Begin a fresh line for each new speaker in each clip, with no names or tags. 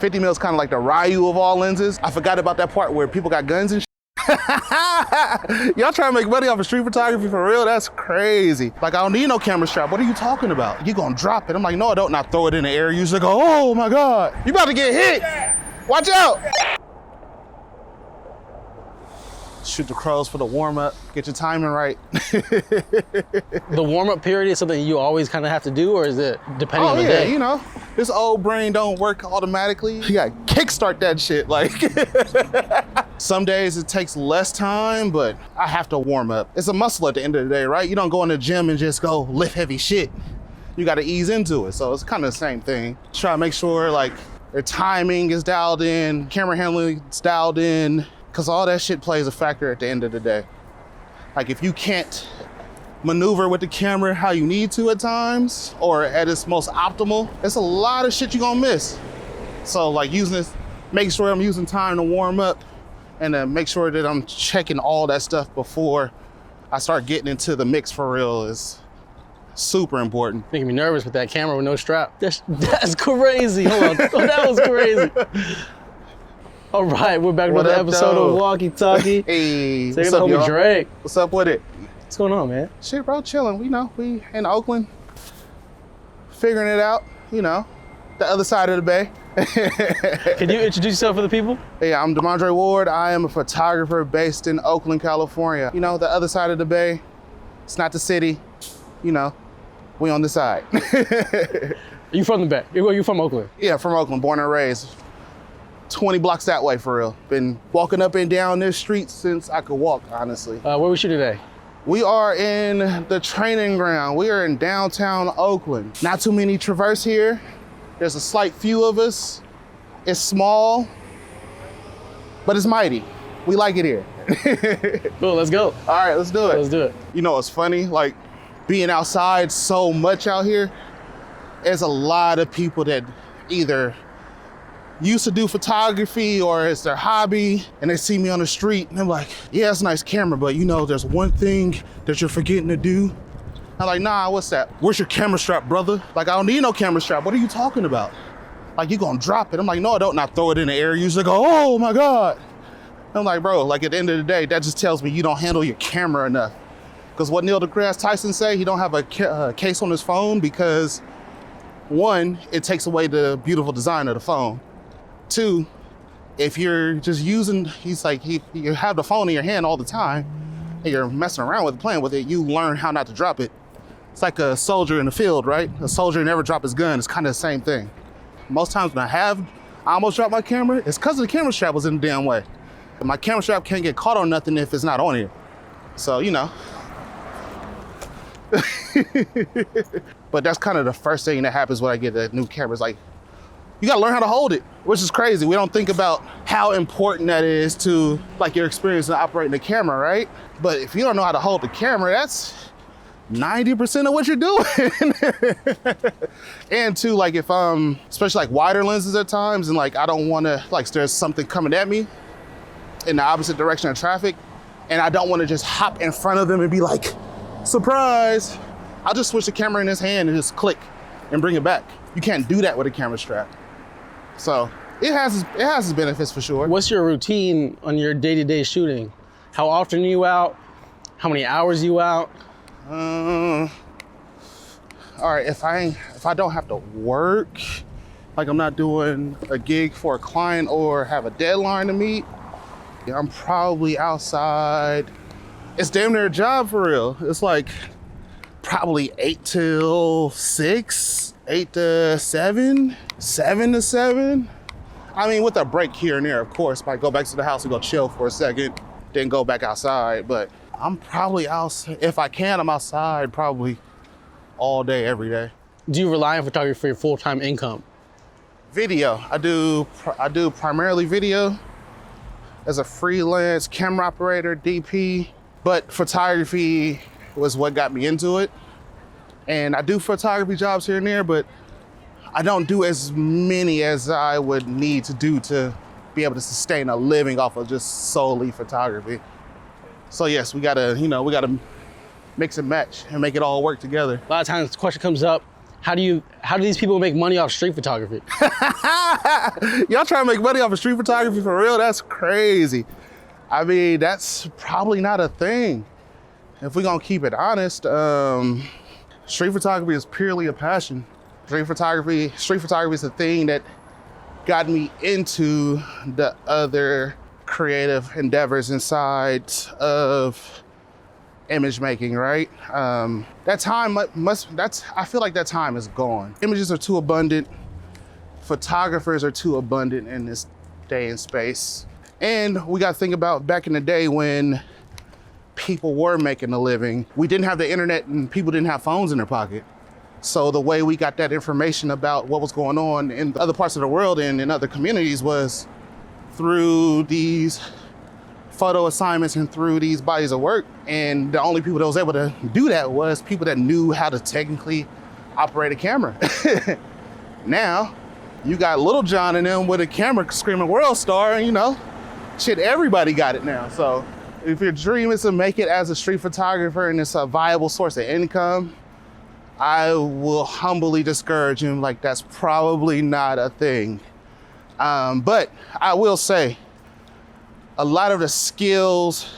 50 mil is kind of like the Ryu of all lenses. I forgot about that part where people got guns and shit. Y'all trying to make money off of street photography for real? That's crazy. Like, I don't need no camera strap. What are you talking about? You gonna drop it? I'm like, no, I don't. And I throw it in the air. You usually go, oh my God. You about to get hit. Watch out. Shoot the crows for the warm up. Get your timing right.
The warm up period is something you always kind of have to do, or is it depending on the day?
You know, this old brain don't work automatically. You gotta kickstart that shit. Like, some days it takes less time, but I have to warm up. It's a muscle at the end of the day, right? You don't go in the gym and just go lift heavy shit. You gotta ease into it. So it's kind of the same thing. Try to make sure like your timing is dialed in, camera handling is dialed in, because all that shit plays a factor at the end of the day. Like, if you can't maneuver with the camera how you need to at times, or at its most optimal, it's a lot of shit you're gonna miss. So like using this, making sure I'm using time to warm up and then make sure that I'm checking all that stuff before I start getting into the mix for real is super important.
Making me nervous with that camera with no strap. That's crazy. Hold on. Oh, that was crazy. All right, we're back with another episode of Walkie Talkie.
Hey,
what's up, y'all? Drake.
What's up with it?
What's going on, man?
Shit, bro, chilling. We in Oakland, figuring it out. You know, the other side of the bay.
Can you introduce yourself for the people?
Yeah, I'm Demondre Ward. I am a photographer based in Oakland, California. You know, the other side of the bay. It's not the city. You know, we on the side.
You from the bay? You from Oakland?
Yeah, from Oakland, born and raised. 20 blocks that way for real. Been walking up and down this street since I could walk, honestly.
Where we shoot today?
We are in the training ground. We are in downtown Oakland. Not too many traverse here. There's a slight few of us. It's small, but it's mighty. We like it here.
Cool, let's go.
All right, let's do it.
Let's do it.
You know, it's funny, like being outside so much out here, there's a lot of people that either used to do photography or it's their hobby, and they see me on the street and I'm like, yeah, it's a nice camera, but you know, there's one thing that you're forgetting to do. I'm like, nah, what's that? Where's your camera strap, brother? Like, I don't need no camera strap. What are you talking about? Like, you gonna drop it? I'm like, no, I don't. And I throw it in the air. You usually go, oh my God. I'm like, bro, like at the end of the day, that just tells me you don't handle your camera enough. Because what Neil deGrasse Tyson say, he don't have a case on his phone because one, it takes away the beautiful design of the phone. Two, if you're just using, he's like, you have the phone in your hand all the time and you're messing around with it, playing with it, you learn how not to drop it. It's like a soldier in the field, right? A soldier never drop his gun. It's kind of the same thing. Most times when I almost dropped my camera, it's because the camera strap was in the damn way. And my camera strap can't get caught on nothing if it's not on here. So, you know. But that's kind of the first thing that happens when I get a new camera. It's like, you gotta learn how to hold it, which is crazy. We don't think about how important that is to like your experience in operating the camera, right? But if you don't know how to hold the camera, that's 90% of what you're doing. And too, like if especially like wider lenses at times, and like I don't wanna, like there's something coming at me in the opposite direction of traffic, and I don't wanna just hop in front of them and be like, surprise. I'll just switch the camera in his hand and just click and bring it back. You can't do that with a camera strap. So it has its benefits for sure.
What's your routine on your day-to-day shooting? How often are you out? How many hours are you out?
All right, if I don't have to work, like I'm not doing a gig for a client or have a deadline to meet, I'm probably outside. It's damn near a job for real. It's like probably 8 till 6, 8 to 7, 7 to 7. I mean, with a break here and there, of course. Might go back to the house and go chill for a second, then go back outside. But I'm probably outside. If I can, I'm outside probably all day, every day.
Do you rely on photography for your full-time income?
Video. I do primarily video as a freelance camera operator, DP. But photography was what got me into it. And I do photography jobs here and there, but I don't do as many as I would need to do to be able to sustain a living off of just solely photography. So yes, we gotta mix and match and make it all work together.
A lot of times the question comes up, How do these people make money off street photography?
Y'all trying to make money off of street photography for real? That's crazy. I mean, that's probably not a thing. If we're gonna keep it honest, street photography is purely a passion. Street photography is the thing that got me into the other creative endeavors inside of image making, right? That time I feel like that time is gone. Images are too abundant. Photographers are too abundant in this day and space. And we got to think about back in the day when people were making a living. We didn't have the internet and people didn't have phones in their pocket. So the way we got that information about what was going on in other parts of the world and in other communities was through these photo assignments and through these bodies of work. And the only people that was able to do that was people that knew how to technically operate a camera. Now, you got Little John and them with a camera screaming world star, and you know, shit, everybody got it now. So if your dream is to make it as a street photographer and it's a viable source of income, I will humbly discourage him, like that's probably not a thing. But I will say, a lot of the skills,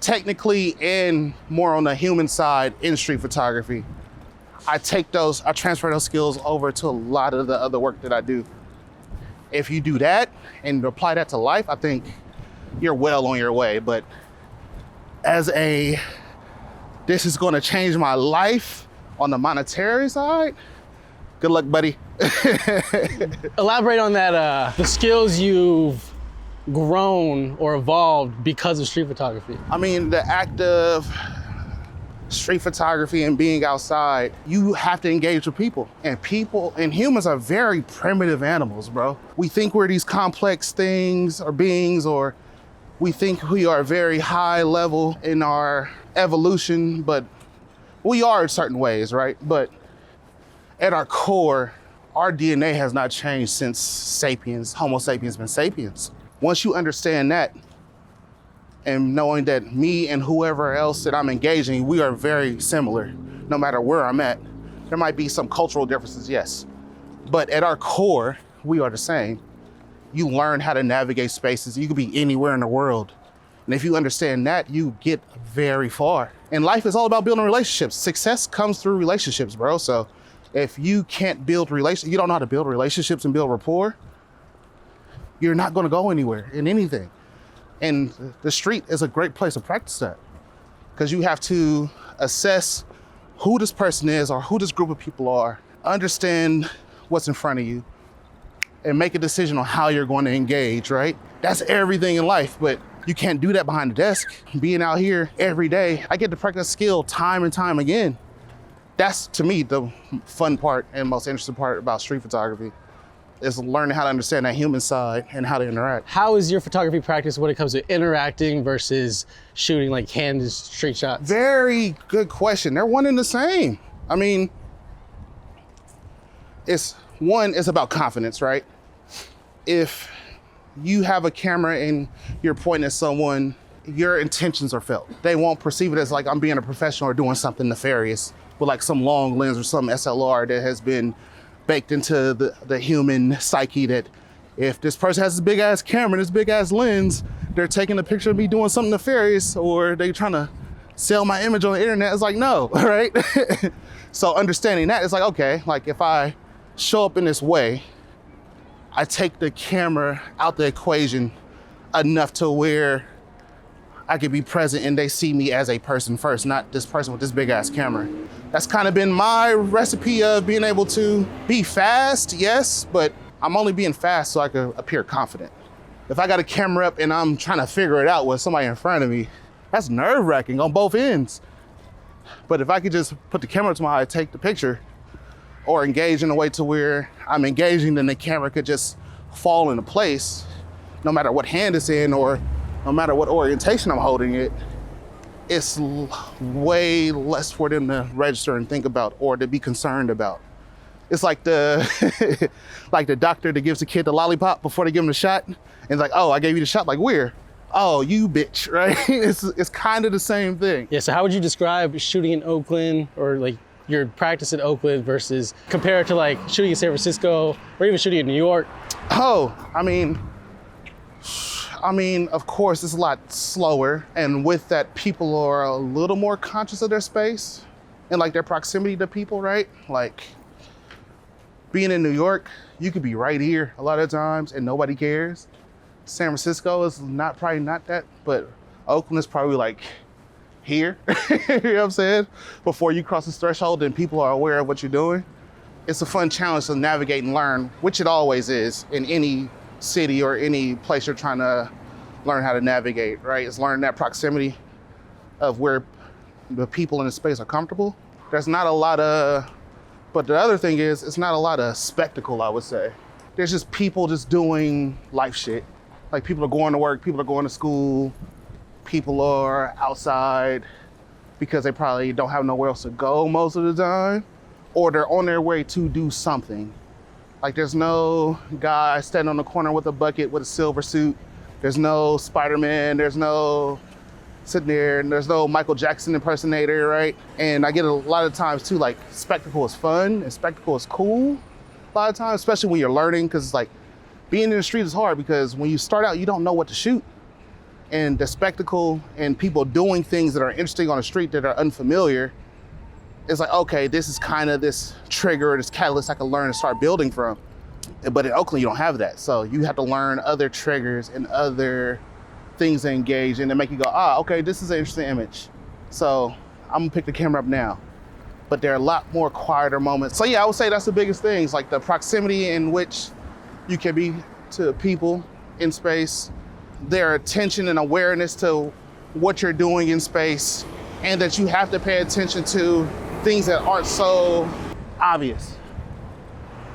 technically and more on the human side in street photography, I transfer those skills over to a lot of the other work that I do. If you do that and apply that to life, I think you're well on your way. But this is gonna change my life on the monetary side, good luck, buddy.
Elaborate on that, the skills you've grown or evolved because of street photography.
I mean, the act of street photography and being outside, you have to engage with people. And humans are very primitive animals, bro. We think we're these complex things or beings, or we think we are very high level in our evolution, but we are in certain ways, right? But at our core, our DNA has not changed since Homo sapiens been sapiens. Once you understand that, and knowing that me and whoever else that I'm engaging, we are very similar, no matter where I'm at. There might be some cultural differences, yes. But at our core, we are the same. You learn how to navigate spaces. You could be anywhere in the world. And if you understand that, you get very far. And life is all about building relationships. Success comes through relationships, bro. So if you can't build relationships, you don't know how to build relationships and build rapport, you're not gonna go anywhere in anything. And the street is a great place to practice that, because you have to assess who this person is or who this group of people are, understand what's in front of you, and make a decision on how you're going to engage, right? That's everything in life, but you can't do that behind the desk. Being out here every day, I get to practice skill time and time again. That's, to me, the fun part and most interesting part about street photography, is learning how to understand that human side and how to interact.
How is your photography practice when it comes to interacting versus shooting like candid street shots?
Very good question. They're one and the same. I mean, it's about confidence, right? If you have a camera and you're pointing at someone, your intentions are felt. They won't perceive it as like I'm being a professional or doing something nefarious with like some long lens or some SLR that has been baked into the human psyche, that if this person has this big ass camera and this big ass lens, they're taking a picture of me doing something nefarious, or they trying to sell my image on the internet. It's like, no, right? So understanding that, it's like, okay, like if I show up in this way, I take the camera out the equation enough to where I could be present and they see me as a person first, not this person with this big ass camera. That's kind of been my recipe of being able to be fast, yes, but I'm only being fast so I can appear confident. If I got a camera up and I'm trying to figure it out with somebody in front of me, that's nerve-wracking on both ends. But if I could just put the camera to my eye, take the picture, or engage in a way to where I'm engaging, then the camera could just fall into place, no matter what hand it's in or no matter what orientation I'm holding it, it's way less for them to register and think about or to be concerned about. It's like the like the doctor that gives the kid the lollipop before they give him the shot. And it's like, oh, I gave you the shot, like where? Oh, you bitch, right? It's kind of the same thing.
Yeah, so how would you describe shooting in Oakland or like your practice in Oakland versus compared to like shooting in San Francisco or even shooting in New York?
Oh, I mean, of course, it's a lot slower. And with that, people are a little more conscious of their space and like their proximity to people, right? Like being in New York, you could be right here a lot of times and nobody cares. San Francisco is probably not that, but Oakland is probably like here, you know what I'm saying? Before you cross this threshold and people are aware of what you're doing. It's a fun challenge to navigate and learn, which it always is in any city or any place you're trying to learn how to navigate, right? It's learning that proximity of where the people in the space are comfortable. There's not a lot of, but the other thing is, it's not a lot of spectacle, I would say. There's just people just doing life shit. Like people are going to work, people are going to school, people are outside because they probably don't have nowhere else to go most of the time, or they're on their way to do something. Like there's no guy standing on the corner with a bucket with a silver suit. There's no Spider-Man, there's no sitting there, and there's no Michael Jackson impersonator, right? And I get a lot of times too, like spectacle is fun and spectacle is cool a lot of times, especially when you're learning, because it's like being in the street is hard because when you start out, you don't know what to shoot. And the spectacle and people doing things that are interesting on the street that are unfamiliar, it's like, okay, this is kind of this trigger, this catalyst I can learn and start building from. But in Oakland, you don't have that. So you have to learn other triggers and other things to engage in and make you go, okay, this is an interesting image. So I'm gonna pick the camera up now. But there are a lot more quieter moments. So yeah, I would say that's the biggest things, like the proximity in which you can be to people in space, their attention and awareness to what you're doing in space, and that you have to pay attention to things that aren't so obvious.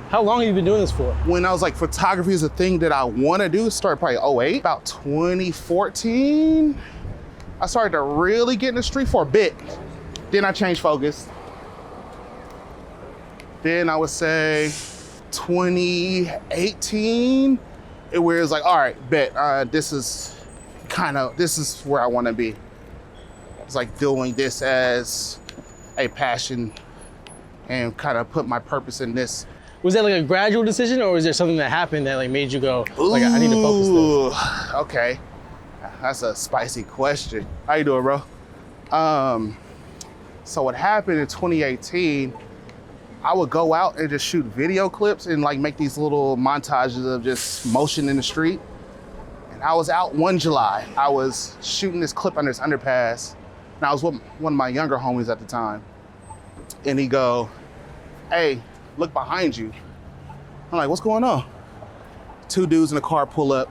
How long have you been doing this for?
When I was like, photography is a thing that I want to do, it started probably 2008, about 2014. I started to really get in the street for a bit. Then I changed focus. Then I would say 2018, where it was like, all right, bet, this is where I want to be. It's like doing this as a passion and kind of put my purpose in this.
Was that like a gradual decision, or was there something that happened that like made you go, like, I need to focus this?
Okay, that's a spicy question. How you doing, bro? So what happened in 2018, I would go out and just shoot video clips and like make these little montages of just motion in the street. And I was out one July. I was shooting this clip under this underpass, and I was with one of my younger homies at the time. And he go, hey, look behind you. I'm like, what's going on? Two dudes in the car pull up.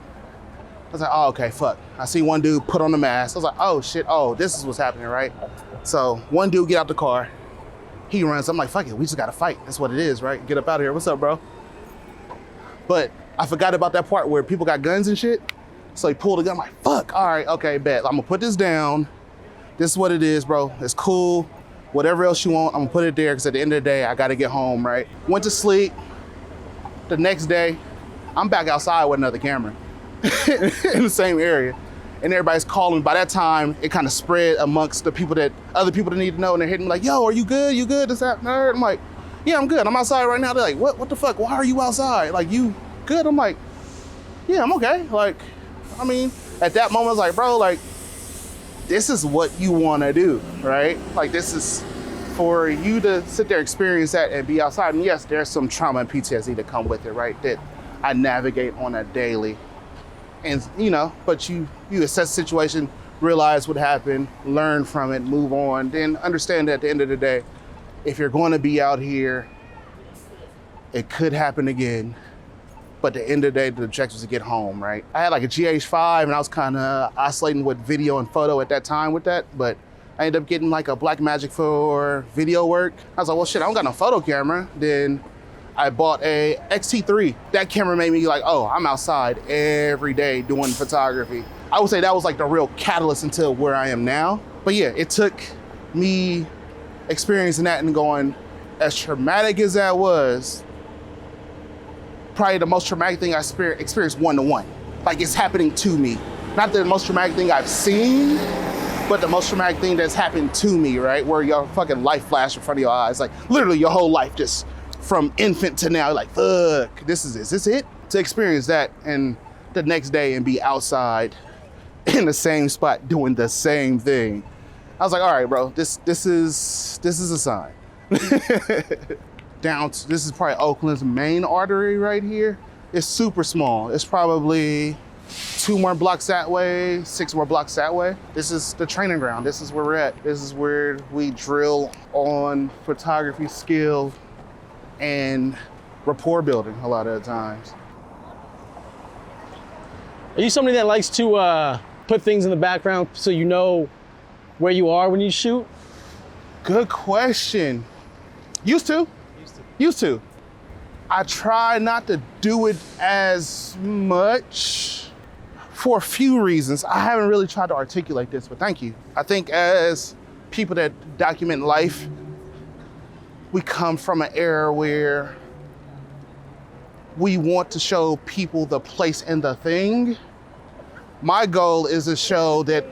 I was like, oh, okay, fuck. I see one dude put on the mask. I was like, oh shit, this is what's happening, right? So one dude get out the car, he runs. I'm like, fuck it, we just gotta fight. That's what it is, right? Get up out of here. What's up, bro? But I forgot about that part where people got guns and shit. So he pulled a gun. I'm like, fuck, all right, okay, bet. I'm gonna put this down. This is what it is, bro. It's cool. Whatever else you want, I'm gonna put it there, because at the end of the day, I gotta get home, right? Went to sleep. The next day, I'm back outside with another camera in the same area. And everybody's calling. By that time, it kind of spread amongst the people other people that need to know, and they're hitting me like, yo, are you good? You good? This, that, nerd? I'm like, yeah, I'm good. I'm outside right now. They're like, what the fuck? Why are you outside? Like, you good? I'm like, yeah, I'm okay. Like, I mean, at that moment, I was like, bro, like, this is what you want to do, right? Like, this is for you to sit there, experience that, and be outside. And yes, there's some trauma and PTSD that come with it, right? That I navigate on a daily. And, but you assess the situation, realize what happened, learn from it, move on, then understand that at the end of the day, if you're going to be out here, it could happen again. But at the end of the day, the objective is to get home, right? I had like a GH5 and I was kind of oscillating with video and photo at that time with that, but I ended up getting like a Blackmagic for video work. I was like, well, shit, I don't got no photo camera. Then I bought a XT3. That camera made me like, oh, I'm outside every day doing photography. I would say that was like the real catalyst until where I am now. But yeah, it took me experiencing that and going, as traumatic as that was, probably the most traumatic thing I experienced one-to-one. Like, it's happening to me. Not the most traumatic thing I've seen, but the most traumatic thing that's happened to me, right? Where your fucking life flashed in front of your eyes, like literally your whole life just from infant to now, like, fuck, is this it? To experience that and the next day and be outside in the same spot doing the same thing. I was like, all right, bro, this is a sign. This is probably Oakland's main artery right here. It's super small. It's probably 2 more blocks that way, 6 more blocks that way. This is the training ground. This is where we're at. This is where we drill on photography skill and rapport building a lot of the times.
Are you somebody that likes to put things in the background so you know where you are when you shoot?
Good question. Used to. I try not to do it as much for a few reasons. I haven't really tried to articulate this, but thank you. I think as people that document life, we come from an era where we want to show people the place and the thing. My goal is to show that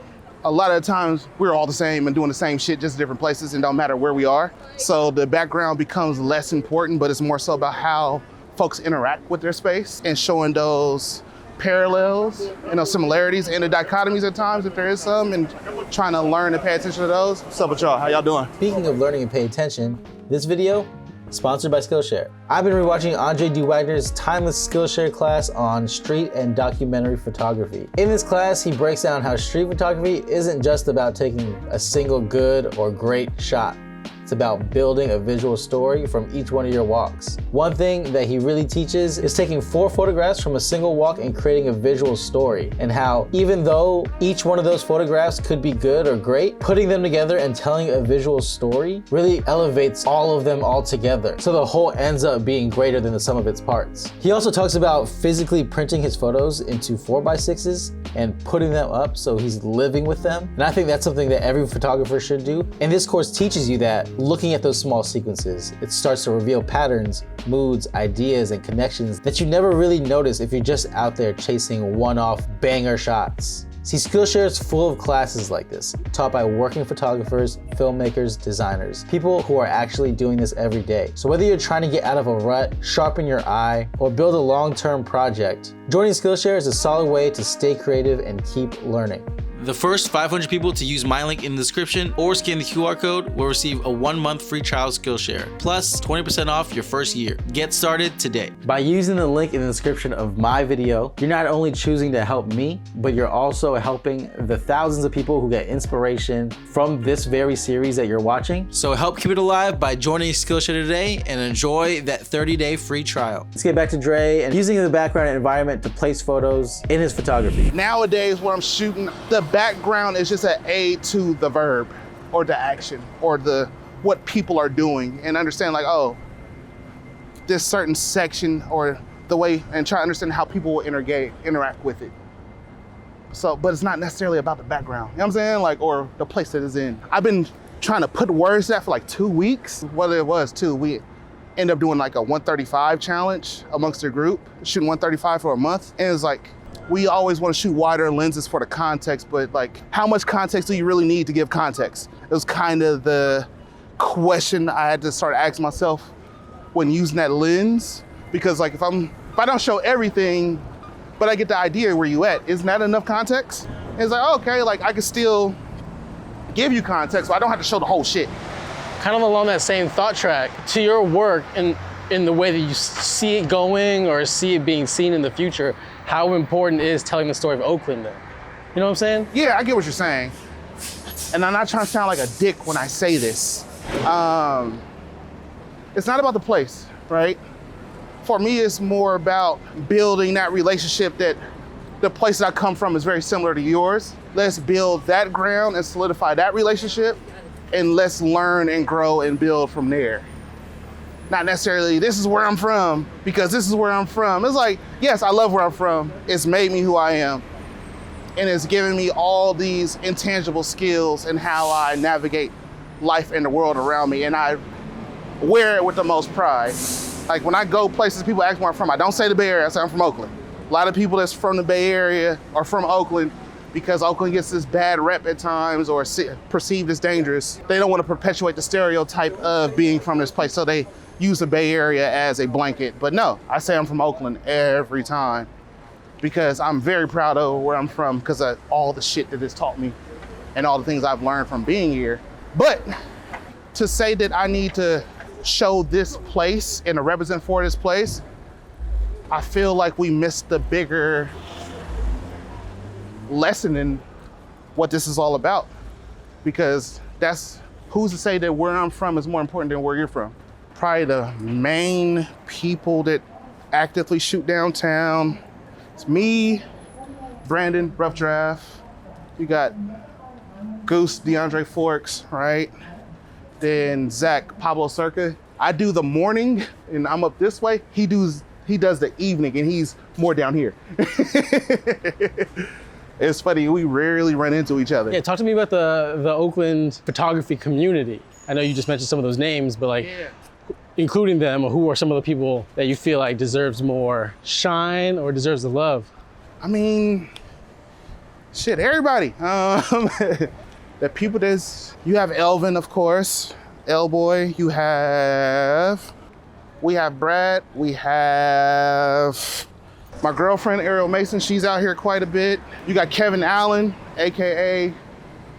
a lot of the times we're all the same and doing the same shit, just different places, and don't matter where we are. So the background becomes less important, but it's more so about how folks interact with their space and showing those parallels and those similarities and the dichotomies at times, if there is some, and trying to learn and pay attention to those. What's up with y'all? How y'all doing?
Speaking of learning and paying attention, this video sponsored by Skillshare. I've been rewatching Andre D. Wagner's timeless Skillshare class on street and documentary photography. In this class, he breaks down how street photography isn't just about taking a single good or great shot. It's about building a visual story from each one of your walks. One thing that he really teaches is taking 4 photographs from a single walk and creating a visual story, and how even though each one of those photographs could be good or great, putting them together and telling a visual story really elevates all of them all together, so the whole ends up being greater than the sum of its parts. He also talks about physically printing his photos into 4x6s and putting them up so he's living with them, and I think that's something that every photographer should do. And this course teaches you that looking at those small sequences, it starts to reveal patterns, moods, ideas, and connections that you never really notice if you're just out there chasing one-off banger shots. See, Skillshare is full of classes like this, taught by working photographers, filmmakers, designers, people who are actually doing this every day. So whether you're trying to get out of a rut, sharpen your eye, or build a long-term project, joining Skillshare is a solid way to stay creative and keep learning.
The first 500 people to use my link in the description or scan the QR code will receive a 1-month free trial of Skillshare, plus 20% off your first year. Get started today.
By using the link in the description of my video, you're not only choosing to help me, but you're also helping the thousands of people who get inspiration from this very series that you're watching.
So help keep it alive by joining Skillshare today and enjoy that 30-day free trial.
Let's get back to Dre and using the background environment to place photos in his photography.
Nowadays, when I'm shooting, the background is just an aid to the verb or the action or the what people are doing, and understand like, oh, this certain section or the way, and try to understand how people will interact with it. So, but it's not necessarily about the background, you know what I'm saying? Like, or the place that it's in. I've been trying to put words to that for like 2 weeks. What it was too, we ended up doing like a 135 challenge amongst the group, shooting 135 for a month. And it's like, we always want to shoot wider lenses for the context, but like, how much context do you really need to give context? It was kind of the question I had to start asking myself when using that lens, because like if I don't show everything, but I get the idea where you at, isn't that enough context? And it's like, okay, like I can still give you context, but I don't have to show the whole shit.
Kind of along that same thought track, to your work and in the way that you see it going or see it being seen in the future, how important is telling the story of Oakland then? You know what I'm saying?
Yeah, I get what you're saying. And I'm not trying to sound like a dick when I say this. It's not about the place, right? For me, it's more about building that relationship that the place that I come from is very similar to yours. Let's build that ground and solidify that relationship, and let's learn and grow and build from there. Not necessarily, this is where I'm from, because this is where I'm from. It's like, yes, I love where I'm from. It's made me who I am. And it's given me all these intangible skills in how I navigate life and the world around me. And I wear it with the most pride. Like when I go places, people ask me where I'm from. I don't say the Bay Area, I say I'm from Oakland. A lot of people that's from the Bay Area or from Oakland because Oakland gets this bad rep at times or perceived as dangerous. They don't want to perpetuate the stereotype of being from this place, so they use the Bay Area as a blanket. But no, I say I'm from Oakland every time because I'm very proud of where I'm from because of all the shit that it's taught me and all the things I've learned from being here. But to say that I need to show this place and to represent for this place, I feel like we missed the bigger lesson in what this is all about, because that's, who's to say that where I'm from is more important than where you're from. Probably the main people that actively shoot downtown, it's me, Brandon, Rough Draft. You got Goose, Demondre Forks, right? Then Zach, Pablo Circa. I do the morning and I'm up this way. He does the evening and he's more down here. It's funny, we rarely run into each other.
Yeah, talk to me about the Oakland photography community. I know you just mentioned some of those names, but like, including them, who are some of the people that you feel like deserves more shine or deserves the love?
I mean, shit, everybody. The people you have Elvin, of course, L-Boy, we have Brad, we have my girlfriend, Ariel Mason, she's out here quite a bit. You got Kevin Allen, AKA,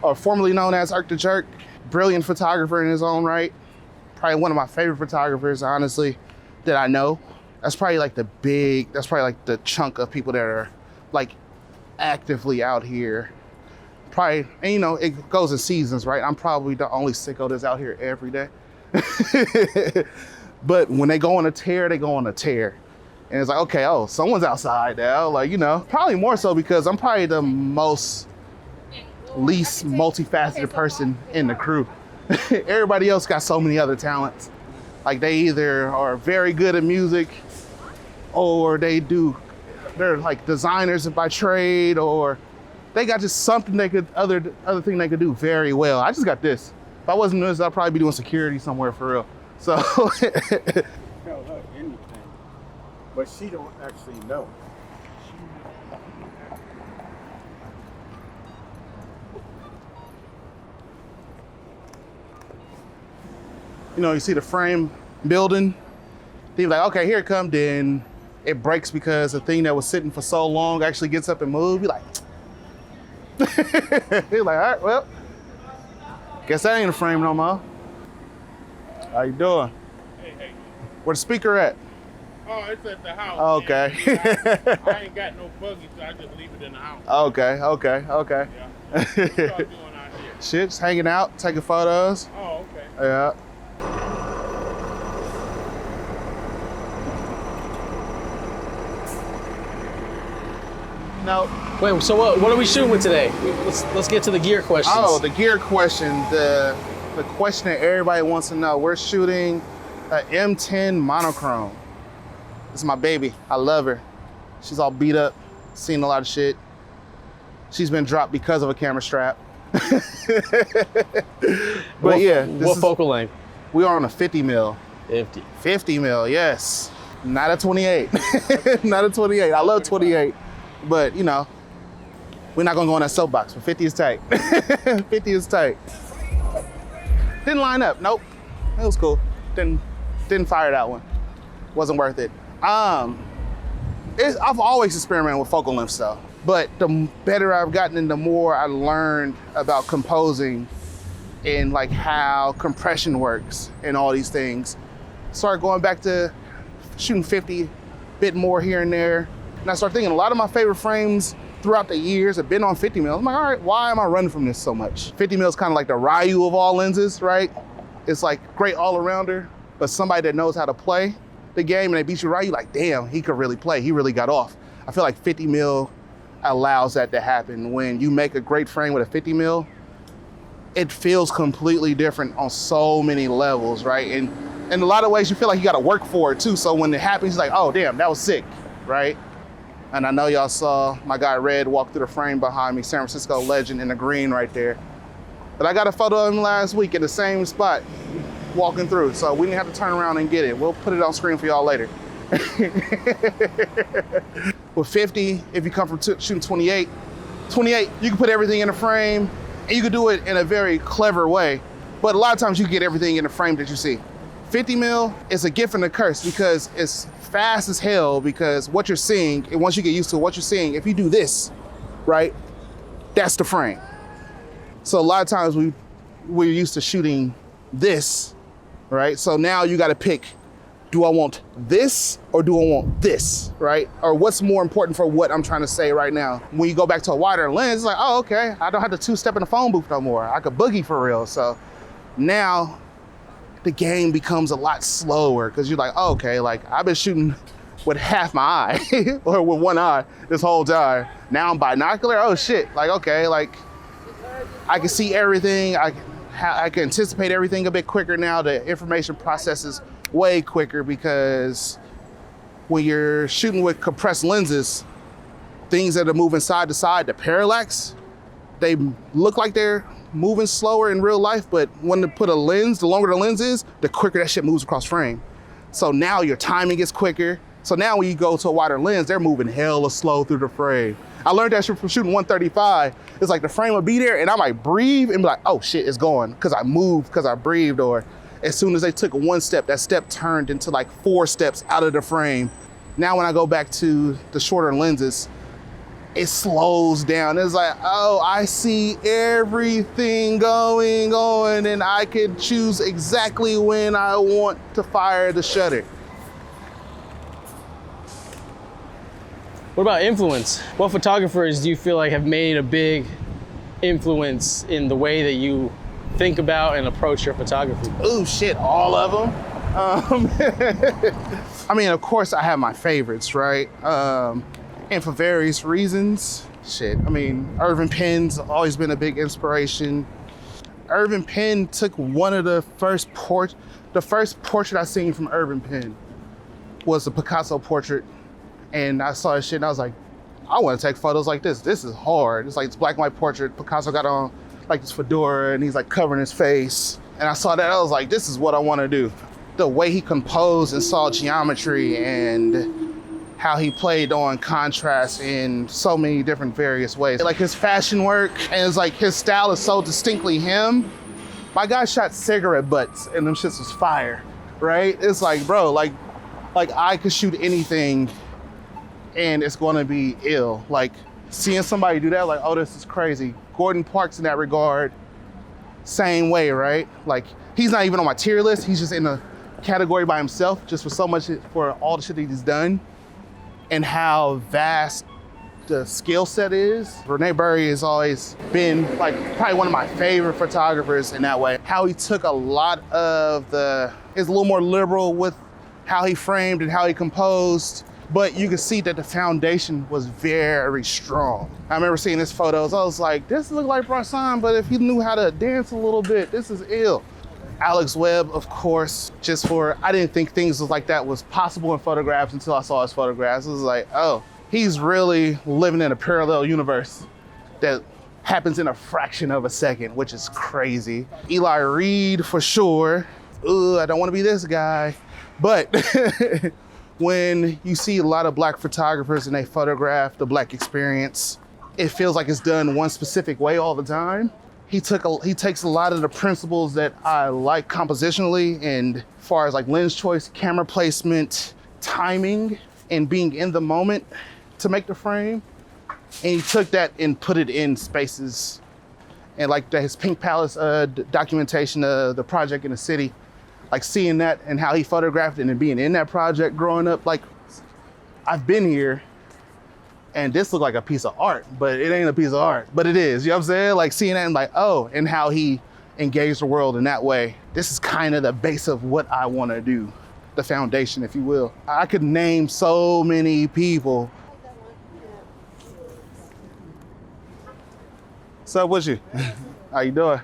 or formerly known as Irk the Jerk, brilliant photographer in his own right. Probably one of my favorite photographers, honestly, that I know. That's probably like the chunk of people that are like actively out here. Probably, and you know, it goes in seasons, right? I'm probably the only sicko that's out here every day. But when they go on a tear, they go on a tear. And it's like, okay, oh, someone's outside now. Like, you know, probably more so because I'm probably the least multifaceted person in the crew. Everybody else got so many other talents. Like they either are very good at music or they're like designers by trade, or they got just something other thing they could do very well. I just got this. If I wasn't doing this, I'd probably be doing security somewhere for real. So.
Tell her anything, but she don't actually know.
You know, you see the frame building, then you're like, okay, here it comes. Then it breaks because the thing that was sitting for so long actually gets up and moves. You're like, you're like, all right, well, guess that ain't a frame no more. How you doing?
Hey.
Where the speaker at?
Oh, it's at the house.
Oh, okay.
I ain't got no buggy, so I just leave it in the house.
Okay.
Yeah. What y'all doing out here?
Shit, just hanging out, taking photos.
Oh, okay.
Yeah. No.
Wait, so what are we shooting with today? Let's get to the gear questions.
Oh, the gear question. The question that everybody wants to know. We're shooting a M10 monochrome. This is my baby. I love her. She's all beat up, seen a lot of shit. She's been dropped because of a camera strap. But yeah.
What focal length?
We are on a 50 mil.
50
mil, yes. Not a 28. Not a 28. I love 28. But, you know, we're not going to go on that soapbox, but 50 is tight. 50 is tight. Didn't line up. Nope. It was cool. Didn't fire that one. Wasn't worth it. I've always experimented with focal lengths though. But the better I've gotten and the more I learned about composing and like how compression works and all these things, started going back to shooting 50, a bit more here and there. And I started thinking a lot of my favorite frames throughout the years have been on 50 mil. I'm like, all right, why am I running from this so much? 50 mil is kind of like the Ryu of all lenses, right? It's like great all-arounder, but somebody that knows how to play the game and they beat you right, you're like, damn, he could really play. He really got off. I feel like 50 mil allows that to happen. When you make a great frame with a 50 mil, it feels completely different on so many levels, right? And in a lot of ways, you feel like you got to work for it too. So when it happens, you're like, oh, damn, that was sick, right? And I know y'all saw my guy Red walk through the frame behind me, San Francisco legend in the green right there. But I got a photo of him last week at the same spot, walking through. So we didn't have to turn around and get it. We'll put it on screen for y'all later. With 50, if you come from shooting 28, 28, you can put everything in a frame, and you can do it in a very clever way. But a lot of times you get everything in the frame that you see. 50 mil is a gift and a curse because it's fast as hell, because what you're seeing, and once you get used to what you're seeing, if you do this, right, that's the frame. So a lot of times we're used to shooting this, right? So now you gotta pick, do I want this or do I want this, right? Or what's more important for what I'm trying to say right now? When you go back to a wider lens, it's like, oh, okay, I don't have to two-step in the phone booth no more. I could boogie for real. So now the game becomes a lot slower because you're like, oh, okay, like I've been shooting with half my eye or with one eye this whole time. Now I'm binocular, oh shit, like, okay, like I can see everything. I can anticipate everything a bit quicker now. The information processes way quicker because when you're shooting with compressed lenses, things that are moving side to side, the parallax, they look like they're moving slower in real life, but when they put a lens, the longer the lens is, the quicker that shit moves across frame. So now your timing is quicker. So now when you go to a wider lens, they're moving hella slow through the frame. I learned that shit from shooting 135. It's like the frame would be there and I might breathe and be like, oh shit, it's gone, because I moved, because I breathed, or as soon as they took one step, that step turned into like 4 steps out of the frame. Now when I go back to the shorter lenses, it slows down. It's like, oh, I see everything going on and I can choose exactly when I want to fire the shutter.
What about influence? What photographers do you feel like have made a big influence in the way that you think about and approach your photography?
Oh shit, all of them. I mean, of course I have my favorites, right? And for various reasons, shit. I mean, Irving Penn's always been a big inspiration. Irving Penn took one of the first portrait I seen from Irving Penn was the Picasso portrait. And I saw this shit and I was like, I want to take photos like this. This is hard. It's like this black and white portrait. Picasso got on like this fedora and he's like covering his face. And I saw that, I was like, this is what I want to do. The way he composed and saw geometry and how he played on contrast in so many different various ways. Like his fashion work, and it's like his style is so distinctly him. My guy shot cigarette butts and them shits was fire, right? It's like, bro, like I could shoot anything and it's gonna be ill. Like seeing somebody do that, like, oh, this is crazy. Gordon Parks in that regard, same way, right? Like he's not even on my tier list. He's just in a category by himself, just for so much, for all the shit that he's done and how vast the skill set is. Rene Burry has always been like probably one of my favorite photographers in that way. How he took a lot of is a little more liberal with how he framed and how he composed, but you can see that the foundation was very strong. I remember seeing his photos, I was like, this look like Bresson, but if he knew how to dance a little bit, this is ill. Alex Webb, of course, I didn't think things like that was possible in photographs until I saw his photographs. It was like, oh, he's really living in a parallel universe that happens in a fraction of a second, which is crazy. Eli Reed, for sure. Ooh, I don't want to be this guy. But when you see a lot of Black photographers and they photograph the Black experience, it feels like it's done one specific way all the time. He takes a lot of the principles that I like compositionally, and as far as like lens choice, camera placement, timing, and being in the moment to make the frame. And he took that and put it in spaces. And like his Pink Palace documentation of the project in the city, like seeing that and how he photographed it and being in that project growing up, like I've been here and this looked like a piece of art, but it ain't a piece of art, but it is, you know what I'm saying? Like seeing that and like, oh, and how he engaged the world in that way. This is kind of the base of what I want to do, the foundation, if you will. I could name so many people. What's up with you? How you doing?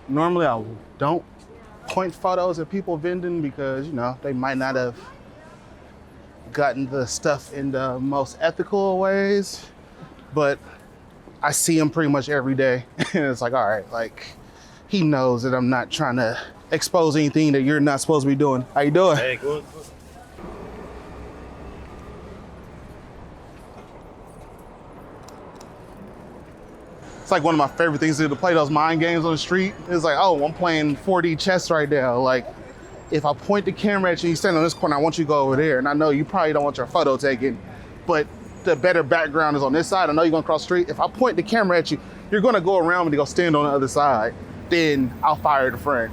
Normally I don't point photos at people vending because, you know, they might not have gotten the stuff in the most ethical ways, but I see him pretty much every day. And it's like, all right, like he knows that I'm not trying to expose anything that you're not supposed to be doing. How you doing?
Hey, good.
It's like one of my favorite things to do, to play those mind games on the street. It's like, oh, I'm playing 4D chess right now. Like, if I point the camera at you, you stand on this corner, I want you to go over there. And I know you probably don't want your photo taken, but the better background is on this side. I know you're gonna cross the street. If I point the camera at you, you're gonna go around and go stand on the other side. Then I'll fire the friend.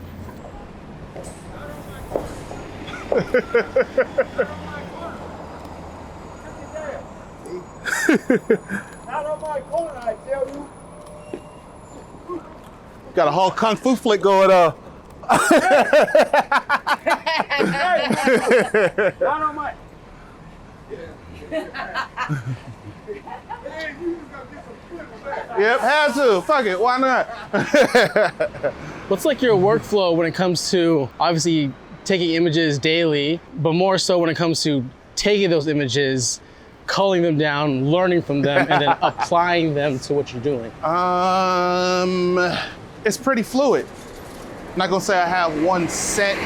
Not on my corner, I tell you.
Got a whole kung fu flick going on.
Not on my.
Yep, had to. Fuck it, why not?
What's like your workflow when it comes to obviously taking images daily, but more so when it comes to taking those images, culling them down, learning from them, and then applying them to what you're doing?
It's pretty fluid. I'm not gonna say I have one set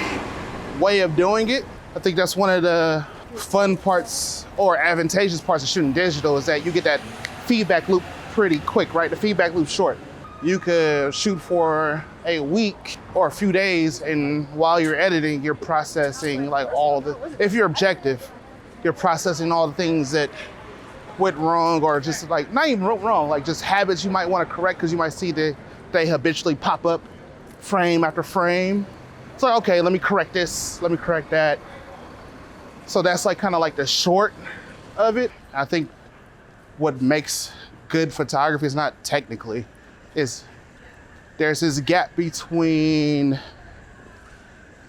way of doing it. I think that's one of the fun parts or advantageous parts of shooting digital, is that you get that feedback loop pretty quick, right? The feedback loop's short. You could shoot for a week or a few days, and while you're editing, you're processing like if you're objective, you're processing all the things that went wrong, or just like, not even wrong, like just habits you might want to correct, because you might see that they habitually pop up frame after frame. It's like, okay, let me correct this, let me correct that. So that's like kind of like the short of it. I think what makes good photography is not technically, is there's this gap between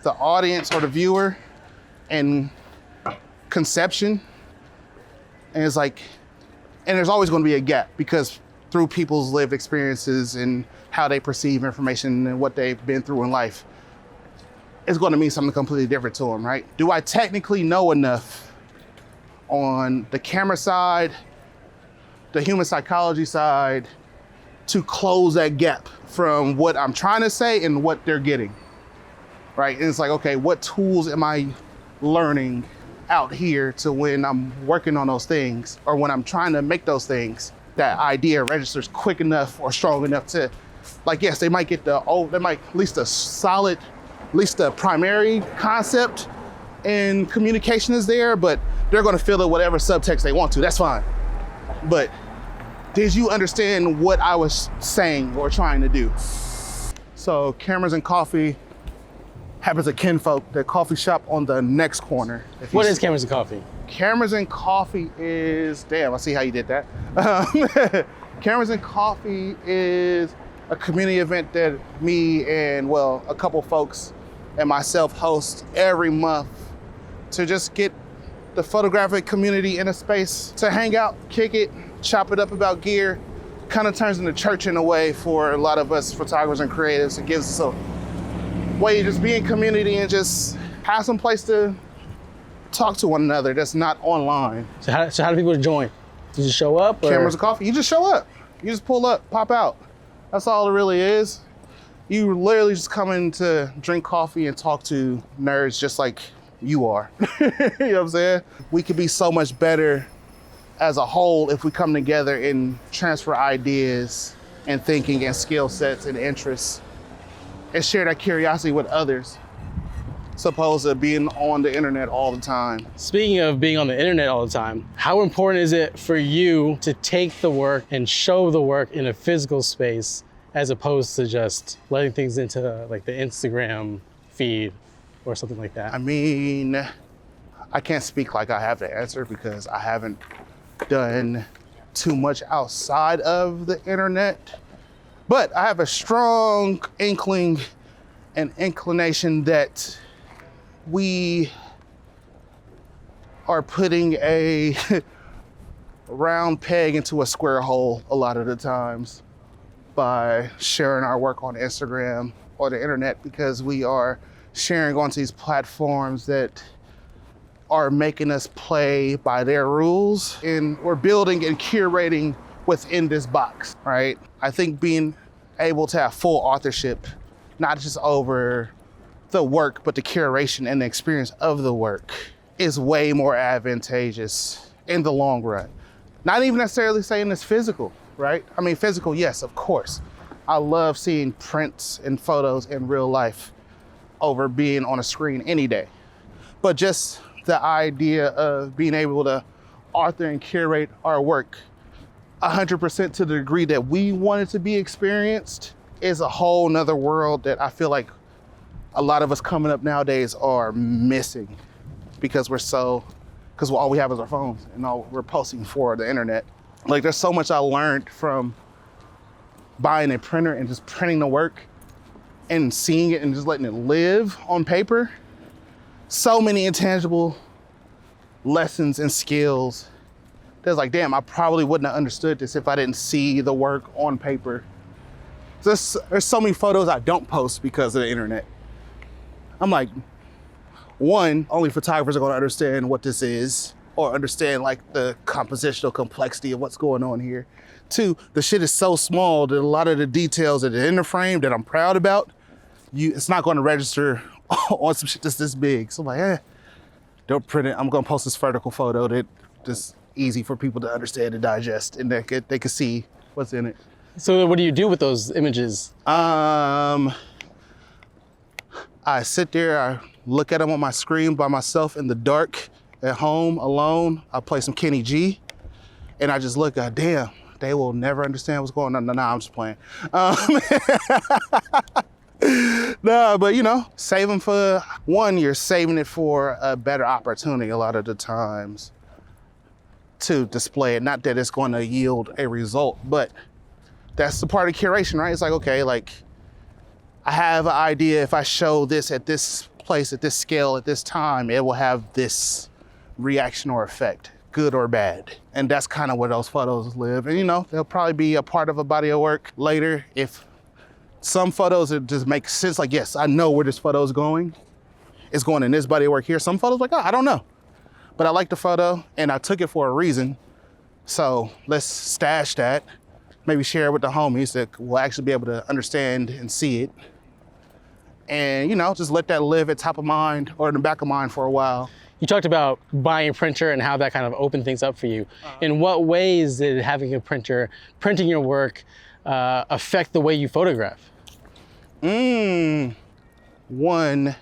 the audience or the viewer and conception. And it's like, and there's always going to be a gap, because through people's lived experiences and how they perceive information and what they've been through in life, it's going to mean something completely different to them, right? Do I technically know enough on the camera side, the human psychology side, to close that gap from what I'm trying to say and what they're getting, right? And it's like, okay, what tools am I learning out here to when I'm working on those things, or when I'm trying to make those things, that idea registers quick enough or strong enough to, like, yes, they might get they might at least a solid, at least the primary concept and communication is there, but they're gonna fill it whatever subtext they want to, that's fine. But did you understand what I was saying or trying to do? So Cameras and Coffee happens at Kinfolk, the coffee shop on the next corner.
What is Cameras and Coffee?
Cameras and Coffee is, damn, I see how you did that. Cameras and Coffee is a community event that me and, well, a couple folks and myself host every month to just get the photographic community in a space to hang out, kick it, chop it up about gear. Kind of turns into church in a way for a lot of us photographers and creatives. It gives us a way to just be in community and just have some place to talk to one another that's not online.
So how do people join? You just show up? Or?
Cameras and Coffee, you just show up. You just pull up, pop out. That's all it really is. You literally just come in to drink coffee and talk to nerds just like you are. You know what I'm saying? We could be so much better as a whole if we come together and transfer ideas and thinking and skill sets and interests and share that curiosity with others, supposed to being on the internet all the time.
Speaking of being on the internet all the time, how important is it for you to take the work and show the work in a physical space, as opposed to just letting things into like the Instagram feed or something like that?
I mean, I can't speak like I have the answer, because I haven't done too much outside of the internet, but I have a strong inkling and inclination that we are putting a round peg into a square hole a lot of the times by sharing our work on Instagram or the internet, because we are sharing onto these platforms that are making us play by their rules, and we're building and curating within this box, right? I think being able to have full authorship, not just over the work, but the curation and the experience of the work, is way more advantageous in the long run. Not even necessarily saying it's physical, right? I mean, physical, yes, of course. I love seeing prints and photos in real life over being on a screen any day. But just the idea of being able to author and curate our work 100% to the degree that we want it to be experienced is a whole nother world that I feel like a lot of us coming up nowadays are missing because all we have is our phones and all we're posting for the internet. Like there's so much I learned from buying a printer and just printing the work and seeing it and just letting it live on paper. So many intangible lessons and skills. That's like, damn, I probably wouldn't have understood this if I didn't see the work on paper. There's so many photos I don't post because of the internet. I'm like, one, only photographers are gonna understand what this is or understand like the compositional complexity of what's going on here. Two, the shit is so small that a lot of the details that are in the frame that I'm proud about, it's not gonna register on some shit that's this big. So I'm like, don't print it. I'm gonna post this vertical photo that just easy for people to understand and digest and they can see what's in it.
So what do you do with those images?
I sit there, I look at them on my screen by myself in the dark at home alone. I play some Kenny G and I just look at, damn, they will never understand what's going on. No, I'm just playing. No, but you know, save them for one, you're saving it for a better opportunity a lot of the times to display it. Not that it's going to yield a result, but that's the part of curation, right? It's like, okay, like I have an idea if I show this at this place, at this scale, at this time, it will have this reaction or effect, good or bad. And that's kind of where those photos live. And you know, they'll probably be a part of a body of work later. If some photos, it just makes sense, like, yes, I know where this photo is going. It's going in this body of work here. Some photos like, oh, I don't know. But I like the photo and I took it for a reason. So let's stash that, maybe share it with the homies that will actually be able to understand and see it. And you know, just let that live at top of mind or in the back of mind for a while.
You talked about buying a printer and how that kind of opened things up for you. In what ways did having a printer, printing your work, affect the way you photograph?
One,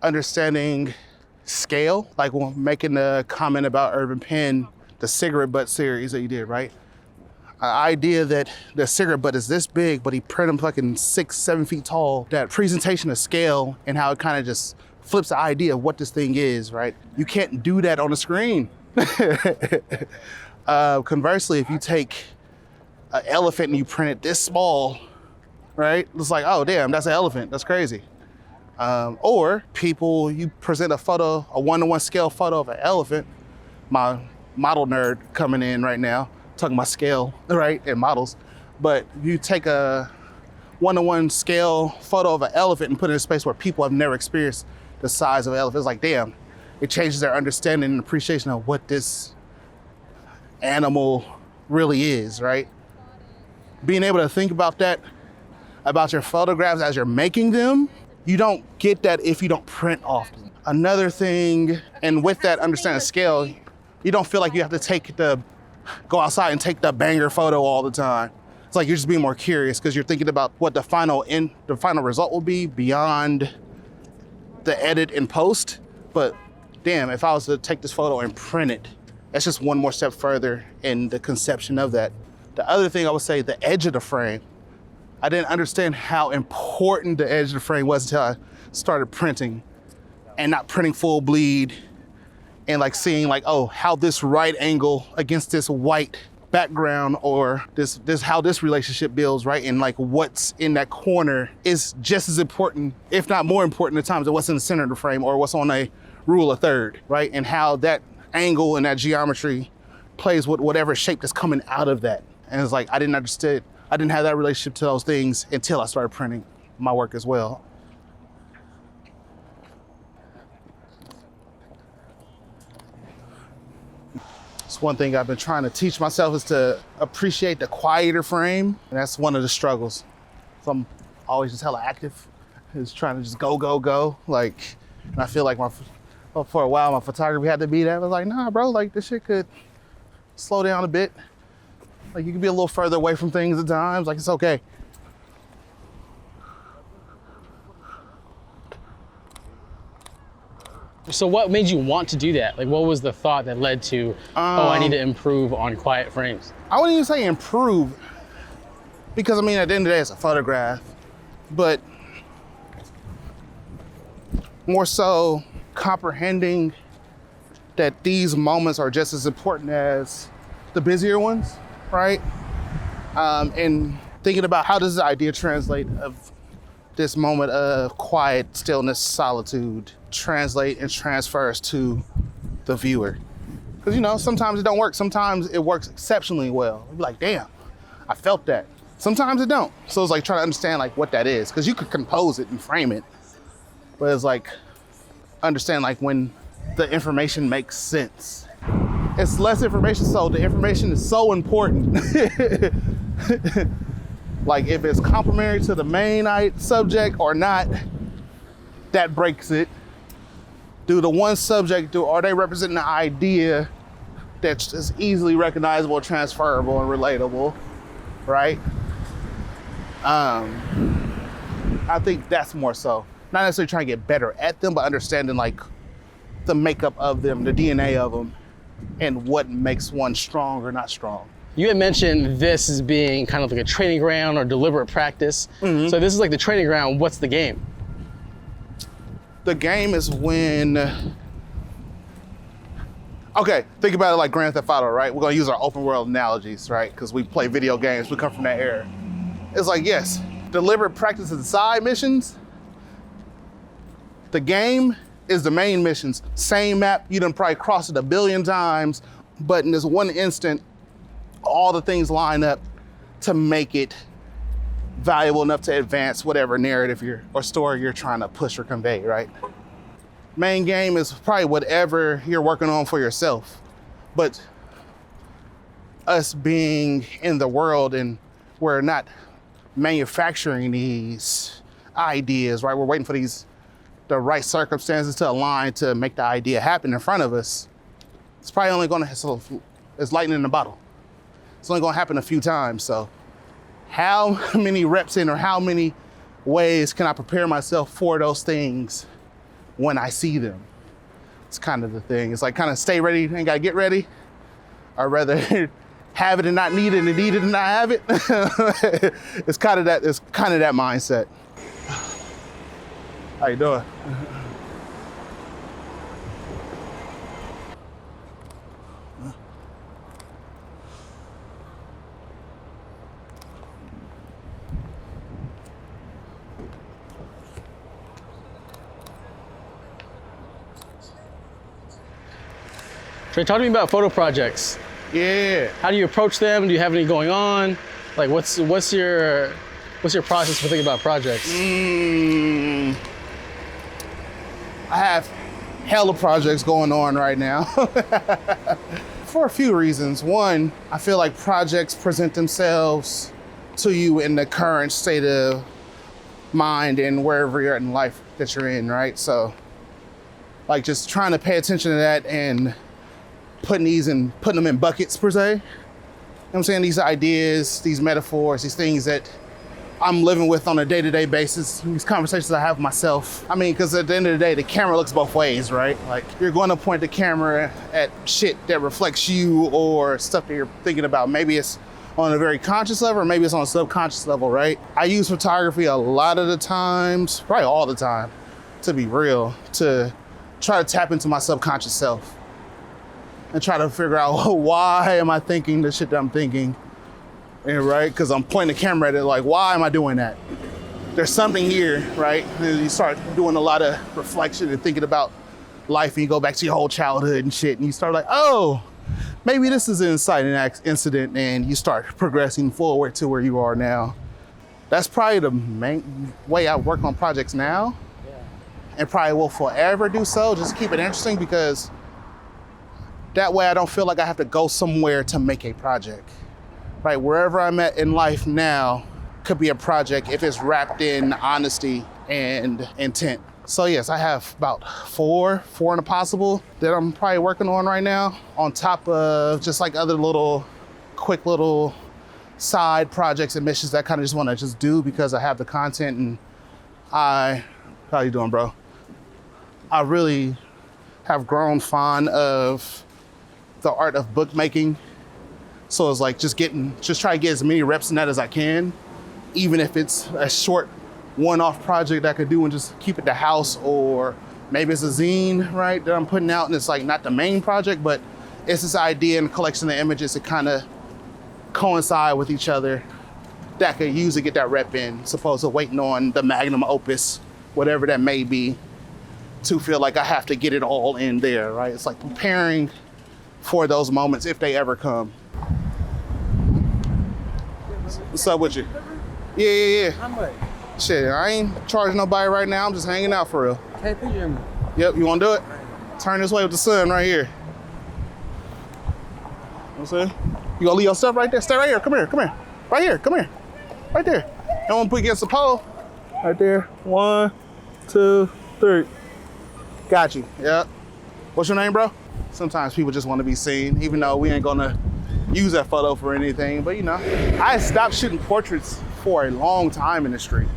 understanding scale, like when making the comment about Urban Pen, the cigarette butt series that you did, right? An idea that the cigarette butt is this big, but he printed them fucking 6-7 feet tall. That presentation of scale and how it kind of just flips the idea of what this thing is, right? You can't do that on the screen. Conversely, if you take an elephant and you print it this small, right? It's like, oh damn, that's an elephant, that's crazy. Or people, you present a photo, a 1-to-1 scale photo of an elephant. My model nerd coming in right now, talking about scale, right, and models. But you take a 1-to-1 scale photo of an elephant and put it in a space where people have never experienced the size of an elephant. It's like, damn, it changes their understanding and appreciation of what this animal really is, right? Being able to think about that, about your photographs as you're making them, you don't get that if you don't print often. Another thing, and with that understanding scale, you don't feel like you have to go outside and take the banger photo all the time. It's like you're just being more curious because you're thinking about what the final result will be beyond the edit and post. But damn, if I was to take this photo and print it, that's just one more step further in the conception of that. The other thing I would say, the edge of the frame. I didn't understand how important the edge of the frame was until I started printing and not printing full bleed and like seeing like, oh, how this right angle against this white background or this how this relationship builds, right? And like what's in that corner is just as important, if not more important at times than what's in the center of the frame or what's on a rule of third, right? And how that angle and that geometry plays with whatever shape that's coming out of that. And it's like, I didn't have that relationship to those things until I started printing my work as well. It's one thing I've been trying to teach myself is to appreciate the quieter frame. And that's one of the struggles. So I'm always just hella active. Just trying to just go. Like, and I feel like for a while, my photography had to be that. I was like, nah, bro, like this shit could slow down a bit. Like you can be a little further away from things at times, like it's okay.
So what made you want to do that? Like what was the thought that led to, oh, I need to improve on quiet frames?
I wouldn't even say improve, because I mean, at the end of the day, it's a photograph, but more so comprehending that these moments are just as important as the busier ones, right? And thinking about how does the idea translate of this moment of quiet, stillness, solitude, translate and transfers to the viewer. Because, you know, sometimes it don't work. Sometimes it works exceptionally well. You're like, damn, I felt that. Sometimes it don't. So it's like trying to understand like what that is. Because you could compose it and frame it. But it's like, understand like when the information makes sense. It's less information, so the information is so important. Like if it's complementary to the main subject or not, that breaks it. Do the one subject, are they representing the idea that's just easily recognizable, transferable, and relatable, right? I think that's more so. Not necessarily trying to get better at them, but understanding like the makeup of them, the DNA of them, and what makes one strong or not strong.
You had mentioned this as being kind of like a training ground or deliberate practice. Mm-hmm. So this is like the training ground. What's the game?
The game is when, okay, think about it like Grand Theft Auto, right? We're gonna use our open world analogies, right? Because we play video games, we come from that era. It's like, yes, deliberate practice is side missions. The game is the main missions. Same map, you done probably crossed it a billion times, but in this one instant, all the things line up to make it valuable enough to advance whatever narrative or story you're trying to push or convey, right? Main game is probably whatever you're working on for yourself. But us being in the world and we're not manufacturing these ideas, right? We're waiting for the right circumstances to align to make the idea happen in front of us. It's probably only gonna, it's lightning in the bottle. It's only gonna happen a few times, so how many reps in or how many ways can I prepare myself for those things when I see them? It's kind of the thing. It's like kind of stay ready and gotta get ready, or rather have it and not need it and need it and not have it. It's kind of that mindset. How you doing?
Trey, talk to me about photo projects.
Yeah.
How do you approach them? Do you have any going on? Like, what's your process for thinking about projects?
I have hella projects going on right now for a few reasons. One, I feel like projects present themselves to you in the current state of mind and wherever you're at in life that you're in, right? So, like, just trying to pay attention to that and putting them in buckets per se. You know what I'm saying? These ideas, these metaphors, these things that I'm living with on a day-to-day basis, these conversations I have with myself. I mean, because at the end of the day, the camera looks both ways, right? Like, you're going to point the camera at shit that reflects you or stuff that you're thinking about. Maybe it's on a very conscious level, or maybe it's on a subconscious level, right? I use photography a lot of the times, probably all the time, to be real, to try to tap into my subconscious self and try to figure out why am I thinking the shit that I'm thinking, and right? Because I'm pointing the camera at it like, why am I doing that? There's something here, right? And you start doing a lot of reflection and thinking about life, and you go back to your whole childhood and shit, and you start like, oh, maybe this is an inciting incident, and you start progressing forward to where you are now. That's probably the main way I work on projects now, and probably will forever do so. Just keep it interesting, because that way I don't feel like I have to go somewhere to make a project, right? Wherever I'm at in life now could be a project if it's wrapped in honesty and intent. So yes, I have about four in the possible that I'm probably working on right now, on top of just like other little quick little side projects and missions that I kind of just want to just do because I have the content. And how you doing, bro? I really have grown fond of the art of bookmaking. So it's like just try to get as many reps in that as I can, even if it's a short one-off project I could do and just keep it to house, or maybe it's a zine, right, that I'm putting out and it's like not the main project, but it's this idea and collection of images that kind of coincide with each other that I could use to get that rep in, opposed to waiting on the magnum opus, whatever that may be, to feel like I have to get it all in there, right? It's like preparing for those moments if they ever come. What's up with you? Yeah.
How much?
Shit, I ain't charging nobody right now. I'm just hanging out for real.
Hey, picture me.
Yep, you wanna do it? Turn this way with the sun right here. What's that? You gonna leave your stuff right there? Stay right here, come here. Right here, come here. Right there. Don't wanna put against the pole. Right there. 1, 2, 3. Got you, yep. What's your name, bro? Sometimes people just wanna be seen, even though we ain't gonna use that photo for anything, but you know. I stopped shooting portraits for a long time in the street.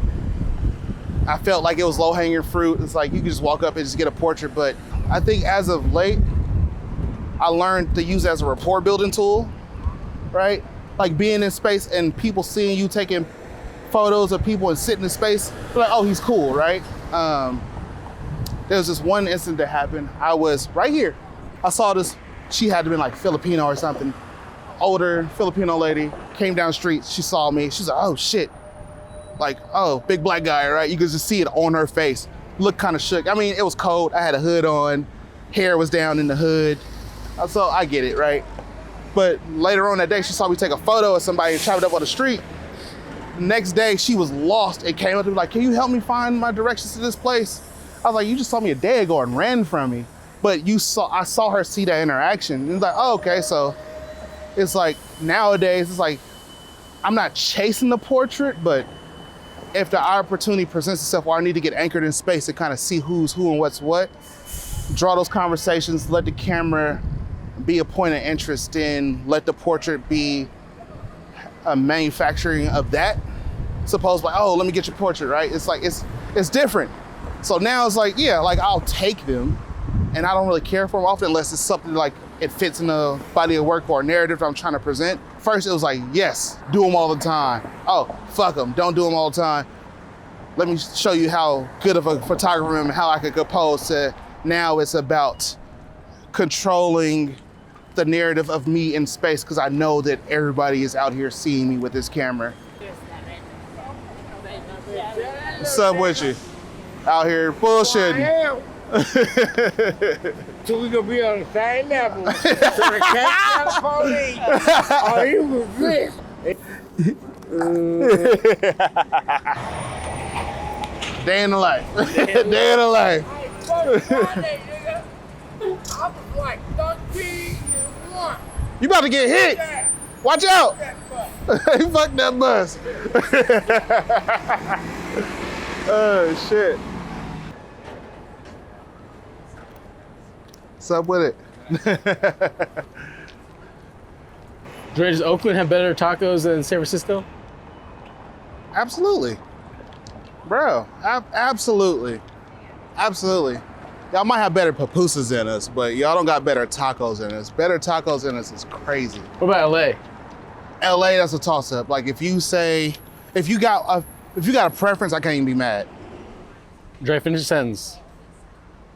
I felt like it was low-hanging fruit. It's like you could just walk up and just get a portrait, but I think as of late, I learned to use it as a rapport building tool, right? Like being in space and people seeing you taking photos of people and sitting in space, they're like, oh, he's cool, right? There was this one incident that happened. I was right here. I saw this, she had to be like Filipino or something. Older Filipino lady came down the street. She saw me. She's like, oh shit. Like, oh, big black guy, right? You could just see it on her face. Looked kind of shook. I mean, it was cold. I had a hood on. Hair was down in the hood. So I get it, right? But later on that day, she saw me take a photo of somebody and traveled up on the street. Next day, she was lost and came up to me like, can you help me find my directions to this place? I was like, you just saw me a day ago and ran from me. But I saw her see that interaction. And it's like, oh, okay, so it's like nowadays, it's like, I'm not chasing the portrait, but if the opportunity presents itself where I need to get anchored in space to kind of see who's who and what's what, draw those conversations, let the camera be a point of interest in, let the portrait be a manufacturing of that. Suppose like, oh, let me get your portrait, right? It's like, it's different. So now it's like, yeah, like I'll take them and I don't really care for them often unless it's something like it fits in the body of work or a narrative that I'm trying to present. First, it was like, yes, do them all the time. Oh, fuck them, don't do them all the time. Let me show you how good of a photographer I am and how I could compose to now it's about controlling the narrative of me in space because I know that everybody is out here seeing me with this camera. What's up with you? Out here bullshitting.
So we gonna be on the same level. So the catch police. Are you resist?
Day in the life. Day in the life.
I was like 13-1.
You about to get hit. Watch out. Fuck that bus. Oh, shit. What's up with it?
Dre, does Oakland have better tacos than San Francisco?
Absolutely. Bro, absolutely. Absolutely. Y'all might have better pupusas than us, but y'all don't got better tacos than us. Better tacos than us is crazy.
What about LA?
LA, that's a toss-up. Like if you got a preference, I can't even be mad.
Dre, finish your sentence.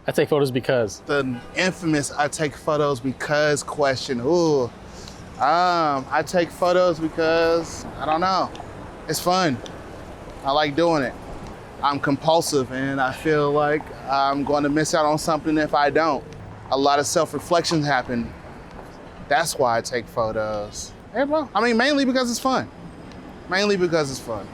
I take photos because.
The infamous I take photos because question. Ooh. I take photos because, I don't know. It's fun. I like doing it. I'm compulsive and I feel like I'm going to miss out on something if I don't. A lot of self-reflections happen. That's why I take photos. Hey, bro. I mean, mainly because it's fun. Mainly because it's fun.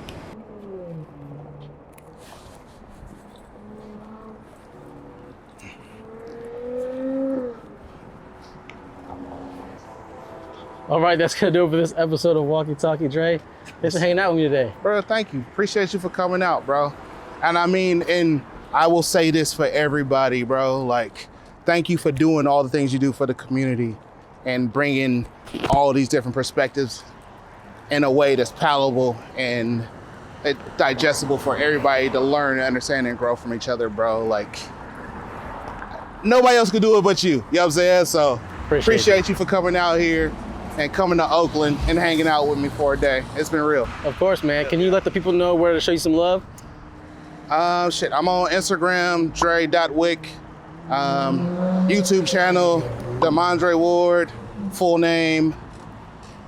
All right, that's gonna do it for this episode of Walkie Talkie. Dre, thanks for hanging out with me today.
Bro, thank you. Appreciate you for coming out, bro. And I mean, and I will say this for everybody, bro. Like, thank you for doing all the things you do for the community. and bringing all these different perspectives in a way that's palatable and digestible for everybody to learn and understand and grow from each other, bro. Like, nobody else could do it but you. You know what I'm saying? So appreciate you for coming out here and coming to Oakland and hanging out with me for a day. It's been real.
Of course, man. Can you let the people know where to show you some love?
I'm on Instagram, Dre.Wick. YouTube channel, Demondre Ward, full name.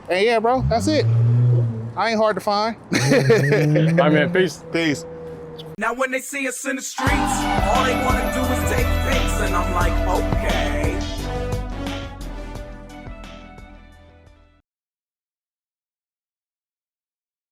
And yeah, bro, that's it. I ain't hard to find.
All right, man. Peace.
Peace.
Now when they see us in the streets, all they wanna